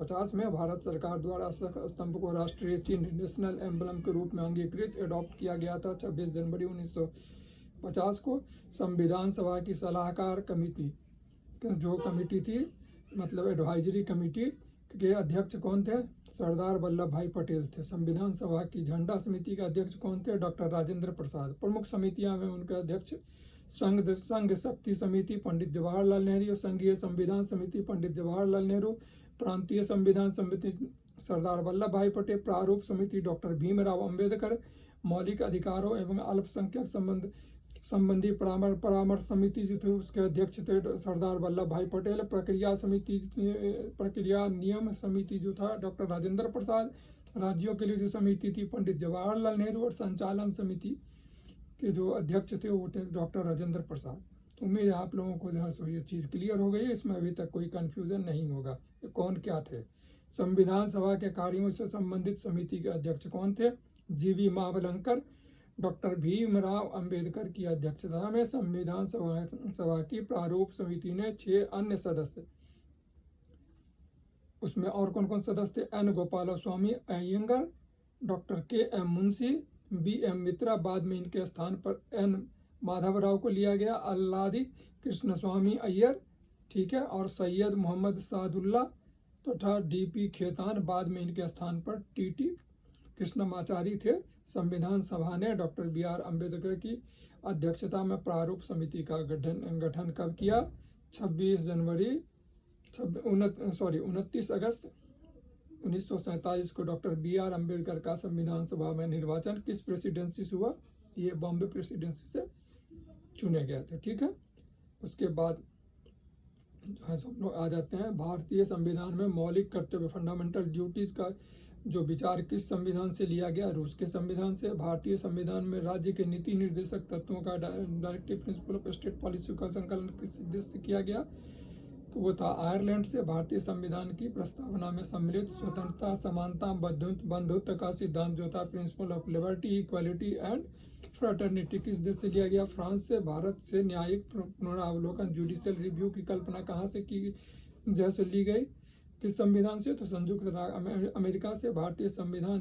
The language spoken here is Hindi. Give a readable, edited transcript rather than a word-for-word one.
50 में भारत सरकार द्वारा अशोक स्तंभ को राष्ट्रीय चिन्ह नेशनल एम्बलम के रूप में अंगीकृत एडॉप्ट किया गया था। 26 जनवरी 1950 को संविधान सभा की सलाहकार कमेटी, जो कमेटी थी मतलब एडवाइजरी कमेटी के अध्यक्ष कौन थे? सरदार वल्लभ भाई पटेल थे। संविधान सभा की झंडा समिति के अध्यक्ष कौन थे? डॉक्टर राजेंद्र प्रसाद। प्रमुख समितियां में उनके अध्यक्ष संघ शक्ति समिति पंडित जवाहरलाल नेहरू, संघीय संविधान समिति पंडित जवाहरलाल नेहरू, प्रांतीय संविधान समिति सरदार वल्लभ भाई पटेल, प्रारूप समिति डॉक्टर भीमराव अंबेडकर, मौलिक अधिकारों एवं अल्पसंख्यक संबंधी परामर्श समिति जो थे उसके अध्यक्ष थे सरदार वल्लभ भाई पटेल, प्रक्रिया नियम समिति जो था डॉक्टर राजेंद्र प्रसाद, राज्यों के लिए जो समिति थी पंडित जवाहरलाल नेहरू, और संचालन समिति के जो अध्यक्ष थे वो थे डॉक्टर राजेंद्र प्रसाद। तो उम्मीद है आप लोगों को जो है ये चीज़ क्लियर हो गई है, इसमें अभी तक कोई कन्फ्यूजन नहीं होगा कौन क्या थे। संविधान सभा के कार्यों से संबंधित समिति के अध्यक्ष कौन थे? जीवी महाबलंकर। डॉक्टर भीमराव अंबेडकर की अध्यक्षता में संविधान सभा की प्रारूप समिति ने 6 अन्य सदस्य, उसमें और कौन कौन सदस्य थे? N Gopalaswami Ayyangar, doctor K M. Munshi, B M. Mitra, बाद में इनके स्थान पर एन माधवराव को लिया गया, अल्लादी कृष्णस्वामी अय्यर, ठीक है, और सैयद मोहम्मद सादुल्ला तथा डी.पी. खेतान, बाद में इनके स्थान पर टी.टी. कृष्णमाचारी थे। संविधान सभा ने डॉक्टर बी.आर. अम्बेडकर की अध्यक्षता में प्रारूप समिति का गठन कब किया? 29 अगस्त 1947 को डॉक्टर बी.आर. अम्बेडकर का संविधान सभा में निर्वाचन किस प्रेसिडेंसी से हुआ? ये बॉम्बे प्रेसिडेंसी से चुने गए थे, ठीक है। उसके बाद जो है हम लोग आ जाते हैं भारतीय संविधान में मौलिक कर्तव्य फंडामेंटल ड्यूटीज का जो विचार किस संविधान से लिया गया? रूस के संविधान से। भारतीय संविधान में राज्य के नीति निर्देशक तत्वों का directive principle of state policy का संकलन किस देश से किया गया? तो वो था आयरलैंड से। भारतीय संविधान की प्रस्तावना में सम्मिलित स्वतंत्रता, समानता, बंधुत्व का सिद्धांत जो था principle of liberty, equality and fraternity किस देश से लिया गया? फ्रांस से। भारत से न्यायिक पुनरावलोकन जुडिशियल रिव्यू की कल्पना कहाँ से की जैसे ली गई? किस संविधान से? तो संयुक्त अमेरिका से। भारतीय संविधान